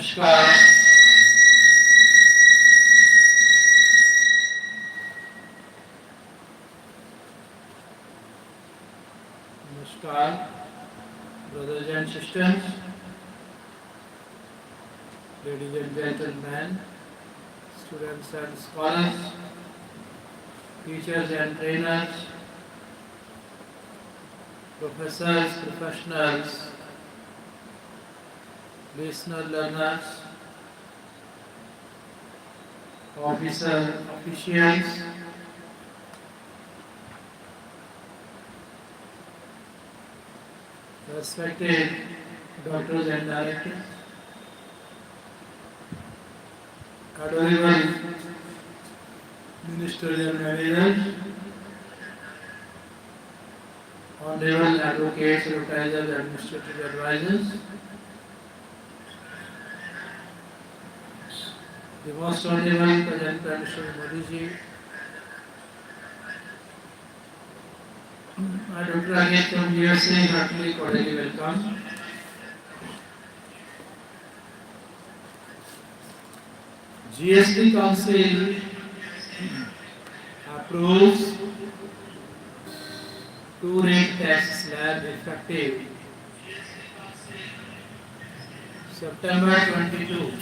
नमस्कार। नमस्कार, brothers and sisters, ladies and gentlemen, students and scholars, teachers and trainers, professors, professionals, listener learners, officials, respected doctors and directors, adorable ministers and managers, honorable advocates, advertisers, administrative advisors, the most honorable President Prime Minister Modi ji, Dr. Rakesh from USA, heartily cordially welcome. GST Council approves two-rate tax slab effective September 22.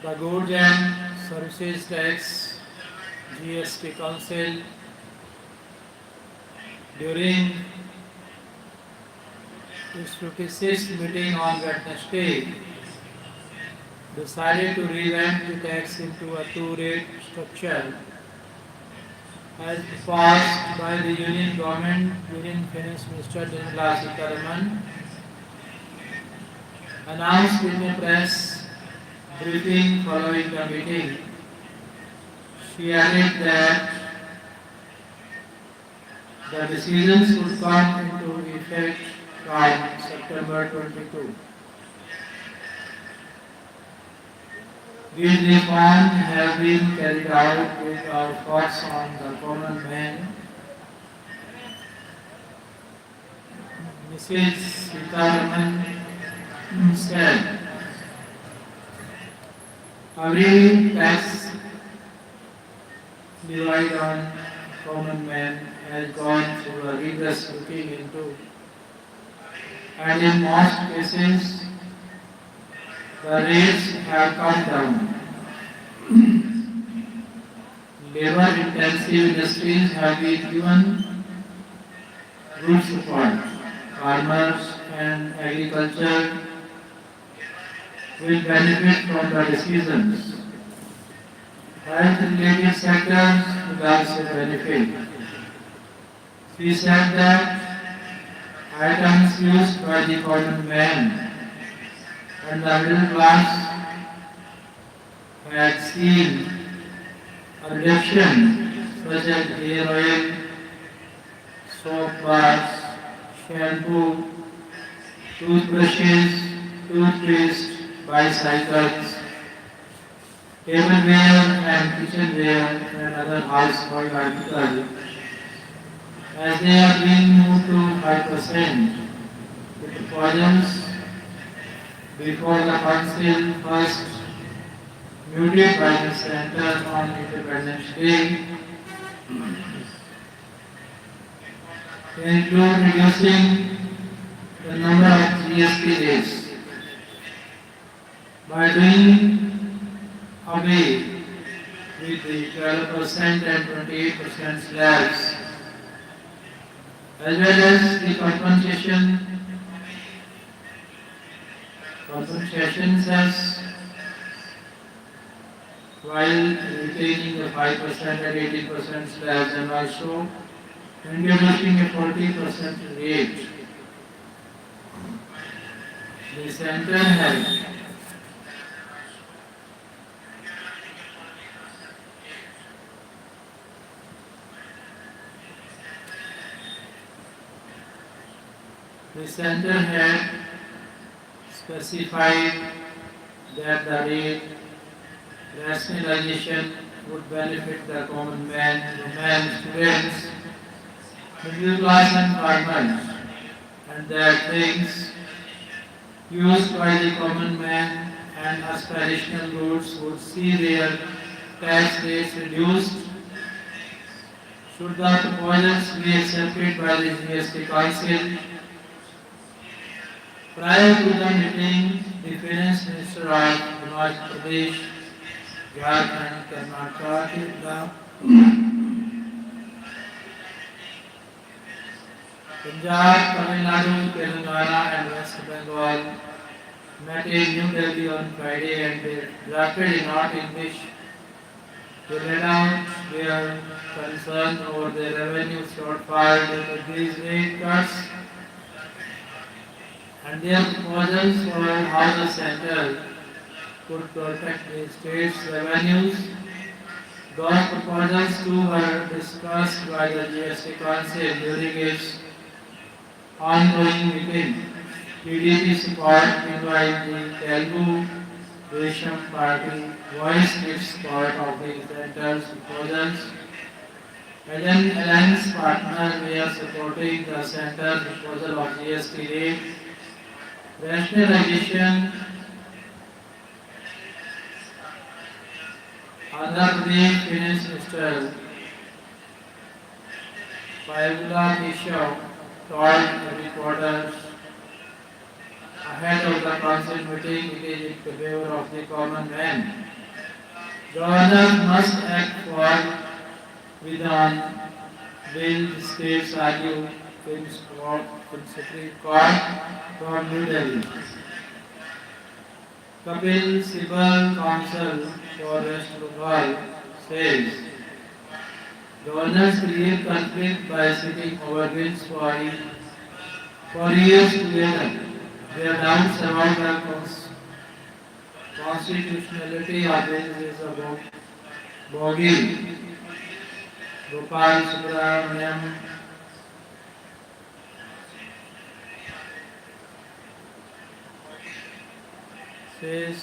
The Goods and Services Tax GST Council during its 56th meeting on Wednesday decided to revamp the tax into a two-rate structure as passed by the Union Government. Union Finance Minister Nirmala Sitharaman announced in a press briefing following the meeting. She added that the decisions would come into effect from September 22. These reforms have been carried out with our focus on the common man. Mrs. Sitharaman said, every tax levied on common man has gone through a rigorous looking into, and in most cases the rates have come down. Labor-intensive industries have been given good support. Farmers and agriculture will benefit from the decisions. Health-related sectors will also benefit. She said that items used by the common man and the middle class had seen a reduction such as hair oil, soap bars, shampoo, toothbrushes, toothpaste, bicycles, tableware and kitchenware and other household articles, as they are being moved to 5% with provisions before the Council first muted by the Centre on Independence Day, include reducing the number of GST rates by doing away with the 12% and 28% slabs, as well as the compensations while retaining the 5% and 18% slabs, and also introducing a 40% rate. The Centre has specified that the rate rationalization would benefit the common man, women, students, middle class and farmers, and that things used by the common man and aspirational goods would see their tax rates reduced. Should the proposals be accepted by the GST Council? Prior to the meeting, the Finance Minister of Himachal Pradesh, Jharkhand, Karnataka, Punjab, Tamil Nadu, Telangana and West Bengal met in New Delhi on Friday and they drafted in not English. They laid out their concern over the revenue shortfall due to these rate cuts and their proposals for how the center could protect the state's revenues. Those proposals too were discussed by the GST Council during its ongoing meeting. TDP support meanwhile the Telugu Desam Party voiced its support of the center's proposals. As an alliance partner, we are supporting the center's proposal of GST rate rationalization. Andhra Pradesh Finance Minister Paibula Keshav told reporters ahead of the council meeting it is in favor of the common man. Governors must act for within bill the states argue in Supreme Court from New Delhi. Kapil Sibal Counsel for West Bengal says governors create conflict by sitting over bills for years together. Their doubts about the constitutionality of bills is about bogey. Gopal Subramaniam says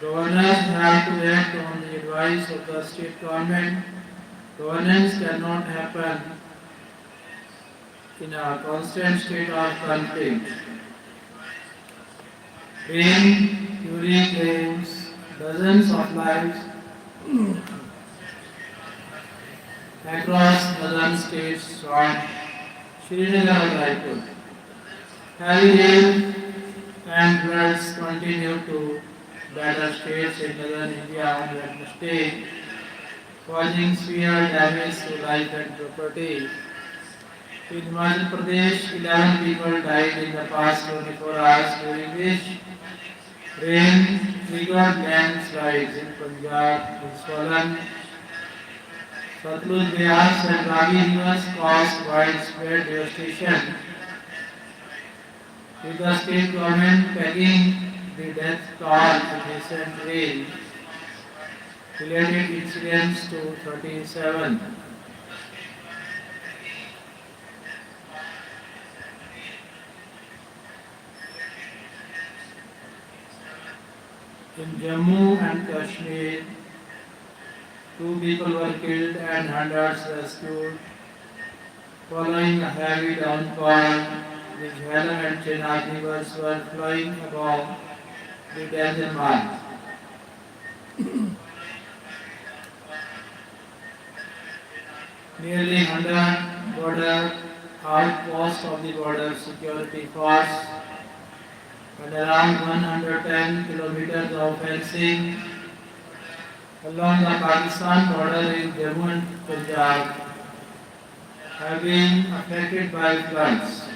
governors have to act on the advice of the state government. Governance cannot happen in a constant state of conflict. Rain, fury claims dozens of lives across northern states from Srinagar to Raipur. Heavy rain and floods continue to batter states in northern India on Wednesday, causing severe damage to life and property. In Himachal Pradesh, 11 people died in the past 24 hours, during which rain triggered landslides in Punjab, in Swollen, Satluj, Beas and Ravi rivers caused widespread devastation, with the state government pegging the death toll in recent rain related incidents to 37. In Jammu and Kashmir, 2 people were killed and hundreds rescued following a heavy downpour. The Jhelum and Chenab rivers were flowing above the danger mark. Nearly 100 border outposts of the border security force and around 110 kilometers of fencing along the Pakistan border in Jammu and Punjab have been affected by floods.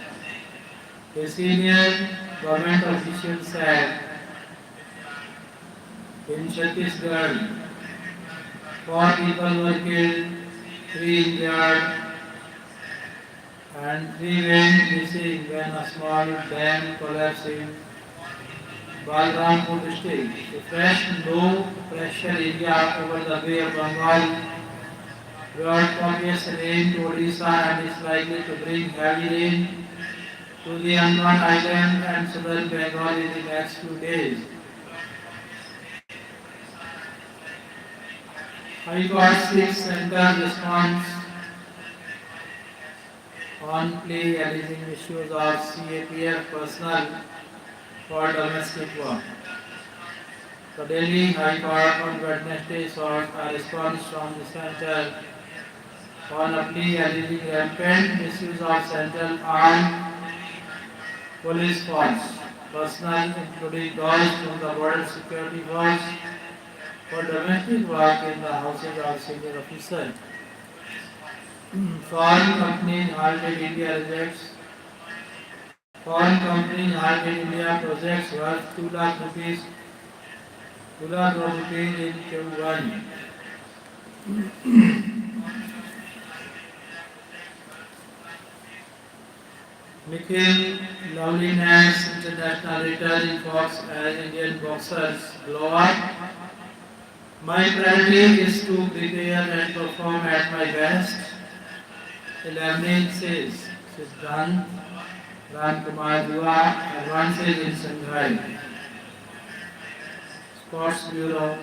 A senior government official said in Chhattisgarh, 4 people were killed, 3 injured, and 3 went missing when a small dam collapsed in Balrampur district. A fresh low pressure area over the Bay of Bengal brought copious rain to Odisha and is likely to bring heavy rain to the Andaman Island and southern Bengal in the next few days. High Court 6 Center response on plea alleging issues of CAPF personnel for domestic work. The Delhi High Court on Wednesday sought a response from the center on a plea alleging rampant misuse of Central Armed Police Force personnel, including those from the Border Security Force, for domestic work in the houses of senior officers. Foreign companies halted India projects. Foreign companies halted India projects worth 2 lakh rupees, 2 lakh crore rupees in Q1. Nikhil Loveliness International returning Fox as Indian boxers blow up. My priority is to prepare and perform at my best. Lebanon says Siddhant Ramkumar Dua advances in Shanghai. Sports Bureau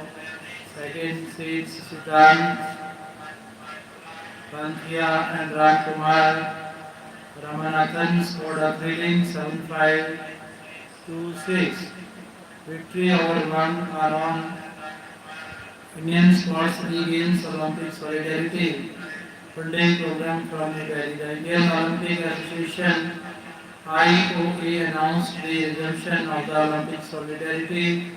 second seeds Siddhant Panthia and Ramkumar Ramanathan scored a thrilling 7-5 2-6 victory over one on Indian Sports League Games Olympic Solidarity funding program from New Delhi. The Indian Olympic Association IOA announced the resumption of the Olympic Solidarity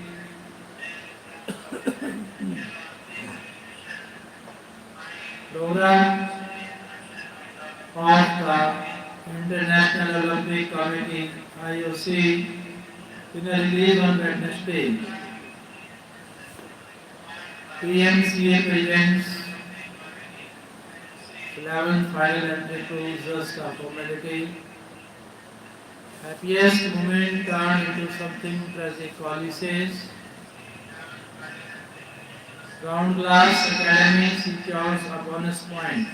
program of the International Olympic Committee IOC in a release on Wednesday. PMCA presents 11th final entry proves just a formality. Happiest moment turned into something tragic, Kohli says. Ground Glass Academy secures a bonus point.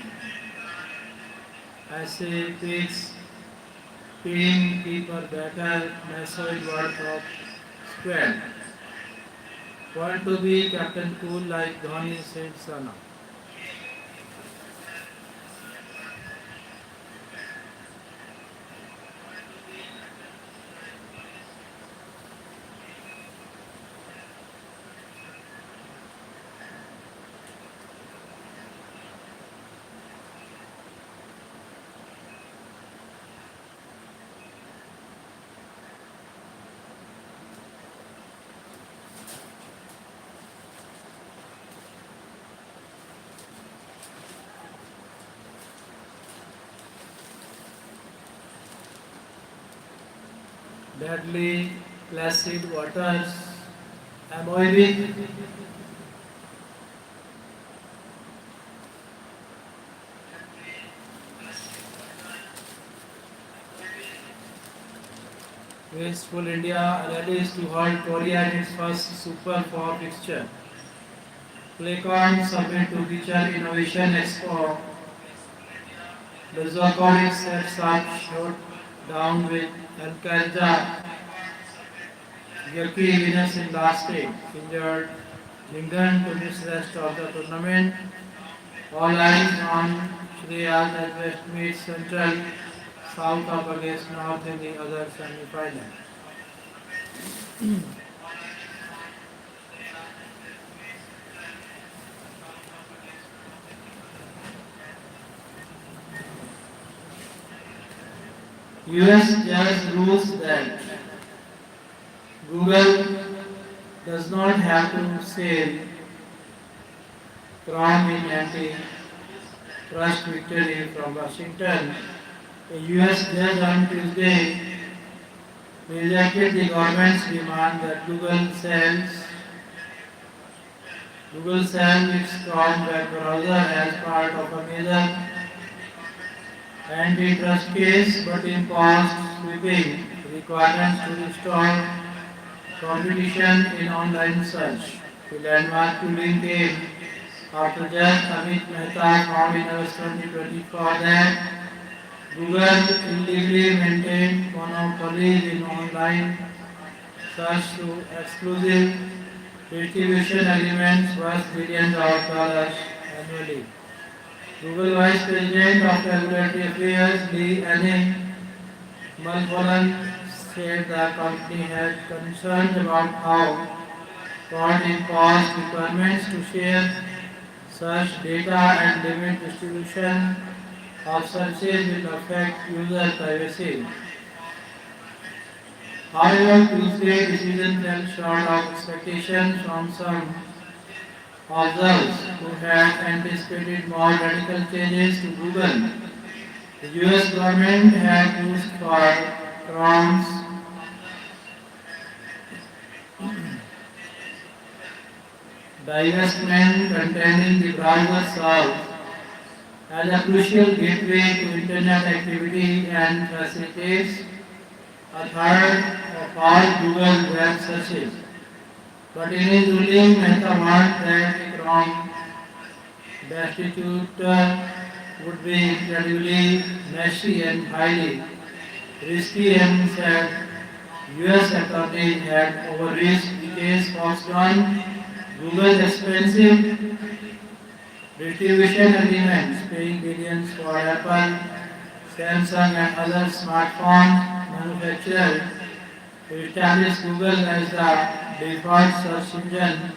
Essay takes paying keeper better message worth of square. Want to be Captain Cool like Dhoni said Sana. Deadly placid waters, amoebic wasteful India rallies to hold Korea in its first Super 4 fixture. Playcon submit to Teacher Innovation Expo. The Djokovic sets up shot down with Alcaraz. Yuki winners in last eight. Injured Lingard to miss rest of the tournament. All eyes on Shreyas as West meets Central, South up against North in the other semi-final. US judge rules that Google does not have to sell crown in anti-trust victory from Washington. A US judge on Tuesday rejected the government's demand that Google sell its Chrome web browser as part of a major antitrust case, but imposed sweeping requirements to restore competition in online search. The landmark ruling came after Judge Amit Mehta found in August 2024 that Google illegally maintained monopolies in online search through exclusive distribution agreements worth billions of dollars annually. Google Vice President of Regulatory Affairs Lee Anning Mulholland said the company had concerns about how court imposed requirements to share such data and limit distribution of services will affect user privacy. However, Tuesday's decision fell short of expectations from some observers who had anticipated more radical changes to Google. The US government had used for Chrome's divestment containing the browser serves as a crucial gateway to internet activity and facilitates a third of all Google web searches. But in his ruling, Mehta warned that a Chrome destitute would be incredibly messy and highly risky and said US authorities had overreached the case focused on Google's expensive distribution agreements, paying billions for Apple, Samsung and other smartphone manufacturers to establish Google as the default search engine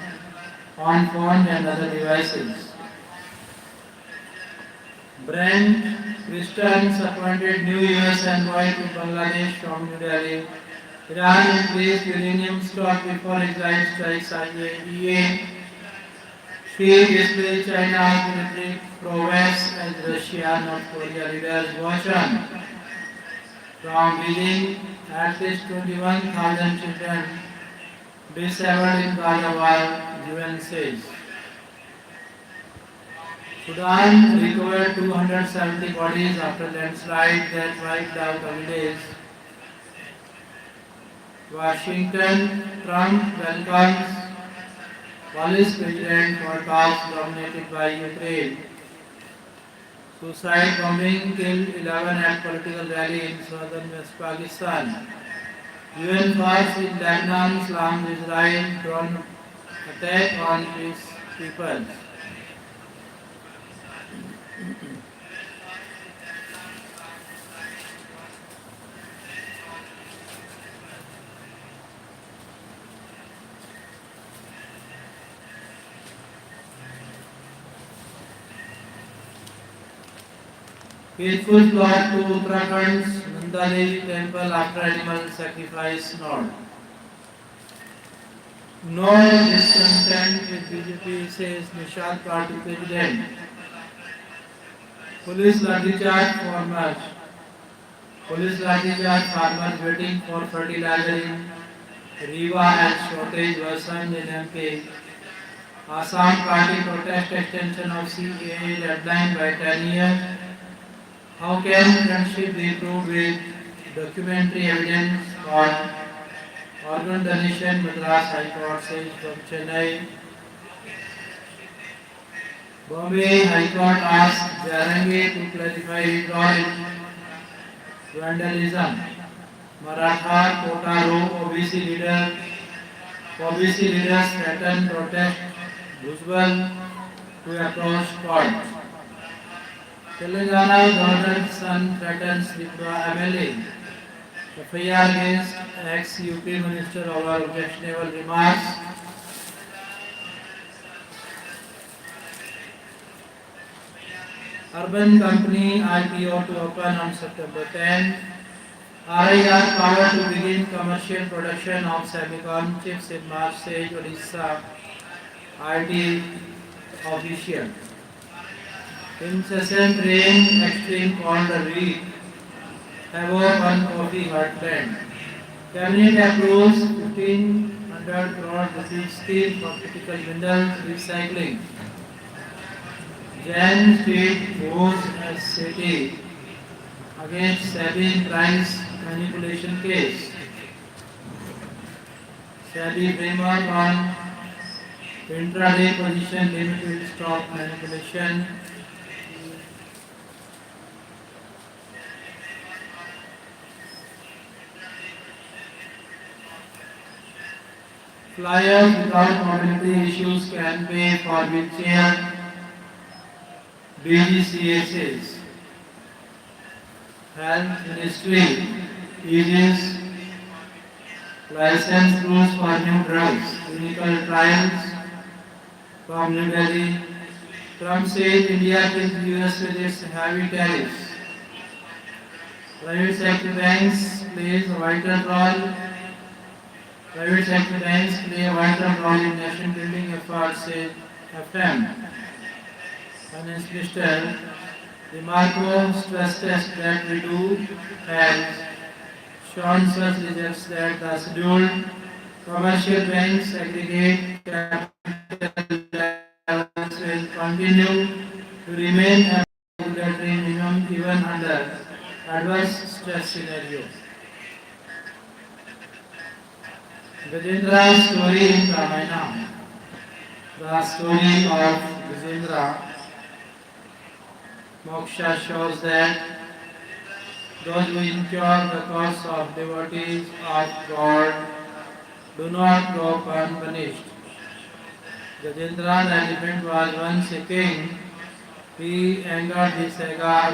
on phones and other devices. Brent Christians appointed new US envoy to Bangladesh from New Delhi. Iran increased uranium stock before Israel strikes IAEA. She displayed China's military prowess as Russia, North Korea leaders watch on. From Beijing, at least 21,000 children disabled in Gaza war, UN says. Sudan recovered 270 bodies after landslide that wiped out a village. Washington, Trump welcomes Police president for talks dominated by Ukraine. Suicide bombing killed 11 at political rally in southern West Pakistan. UN force in Lebanon slammed Israel drone attack on peace people. Faithful flock to Uttarakhand's Nanda Devi temple after animal sacrifice nod. No discontent with BJP, says Nishad Party President. Police lathicharge farmers. Police lathicharge farmers waiting for fertilizer in Riva and shortage worsened in MP. Assam Party protest extension of CAA deadline by 10 years. How can friendship be proved with documentary evidence on organ donation? Madras High Court says from Chennai. Bombay High Court asked Jarangi to clarify withdrawal in vandalism. Maratha Kota Row OBC leaders threaten protest Bhusbal to approach court. Telangana governor's son threatens withdraw MLA. FIR against ex-UP minister over objectionable remarks. Urban company IPO to open on September 10. RIR power to begin commercial production of semicon chips in March, says Odisha IT official. Incessant rain, extreme cold week, havoc on coffee heartland. Cabinet approves 1,500 crore rupees scheme for critical minerals recycling. Jan State moves as city against SEBI price manipulation case. SEBI framework on intraday position limit will stop manipulation. Flyers without mobility issues can pay for wheelchair. BGCSS, Health Ministry issues license rules for new drugs, clinical trials from New Delhi. Trump said India kills US with its heavy tariffs. Private sector banks plays a vital role. Private sector banks play a vital role in nation building efforts, said FM. Finance Minister Marco stress test that we do has shown such results that the scheduled commercial banks aggregate capital levels will continue to remain at regulatory minimum even under adverse stress scenario. Gajendra's story in Ramayana. The story of Gajendra Moksha shows that those who incur the cost of devotees of God do not go unpunished. Gajendra the elephant was once a king. He angered his saga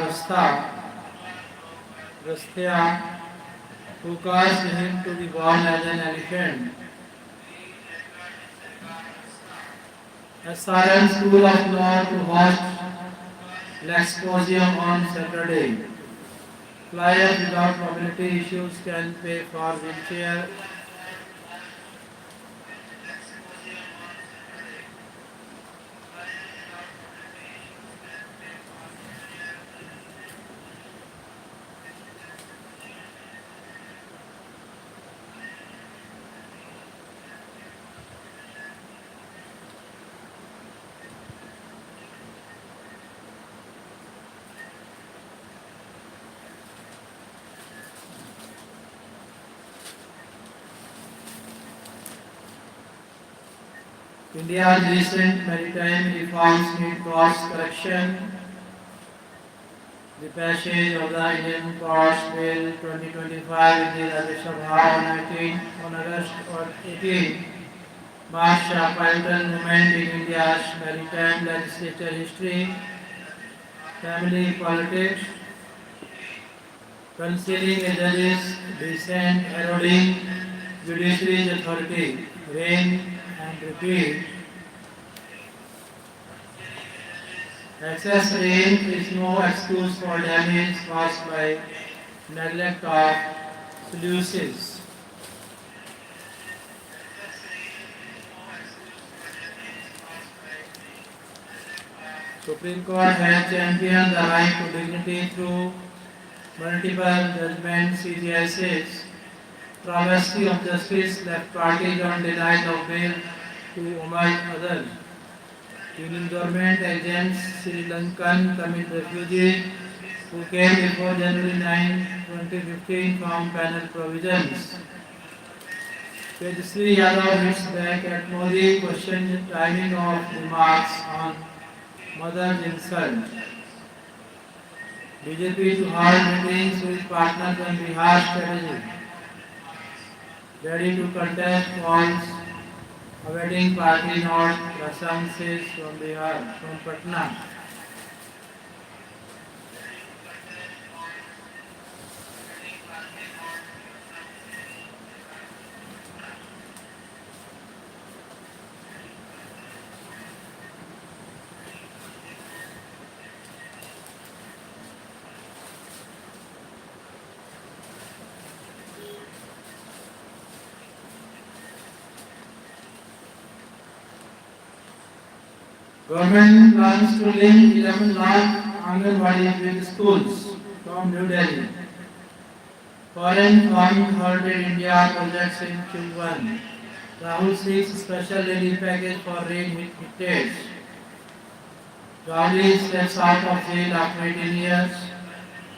Rastya, who caused him to be born as an elephant. SRM School of Law to host Lexposium on Saturday. Flyers without mobility issues can pay for wheelchair. India's recent maritime reforms need course correction. The passage of the Indian Ports Bill 2025 in the Rajya Sabha on August 18 marks a pivotal moment in India's maritime legislature history. Family politics, concealing a judge's dissent, eroding judiciary's authority, reign and repeat. Excess rain is no excuse for damage caused by neglect of sluices. Supreme Court has championed the right to dignity through multiple judgments. CGS's travesty of justice left parties on denial of bail to omit others. Union government exempts Sri Lankan Tamil refugees who came before January 9, 2015 from panel provisions. Tejasvi Yadav hits back at Modi, questioned the timing of remarks on mother's insult. BJP to hold meetings with partners on Bihar strategy. Ready to contest polls, awaiting party note, Prasansis from Bihar, from Patna. Government plans to link 11 lakh Anganwadis with schools from New Delhi. Foreign fund halted India projects in Q1. Rahul seeks special relief package for rain hit states. Gauli steps out of jail after 18 years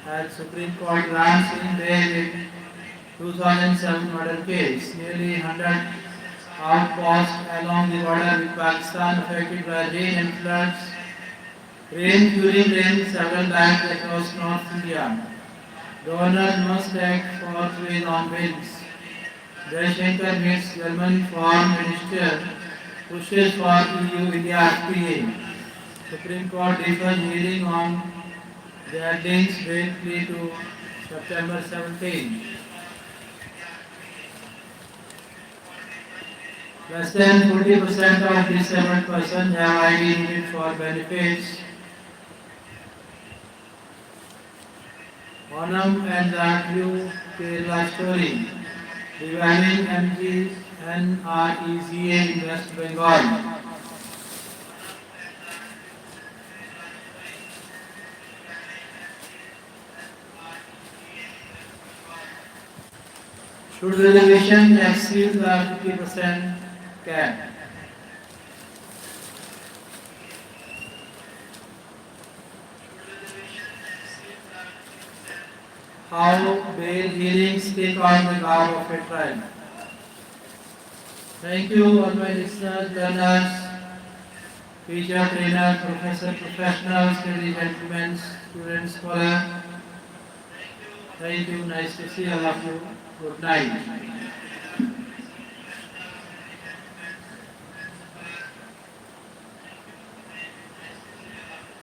as Supreme Court grants him bail in 2007 murder case. Nearly 100 outposts along the border with Pakistan affected by rain and floods. Rain during rain several times across North India. Governors must act forthwith on bills. Jaishankar meets German Foreign Minister, pushes for EU-India FTA. Supreme Court deferred hearing on their links bail plea to September 17. Less than 40% of disabled persons have ID needed for benefits. Onam and the True Kerala story. Reviving NREZA in West Bengal. Should reservation exceed the 50% cap? How bail hearings take on the garb of a trial? Thank you all my listeners, learners, teacher, trainer, professor, professionals, ladies and gentlemen, students, scholars. Thank you, nice to see all of you. Good night.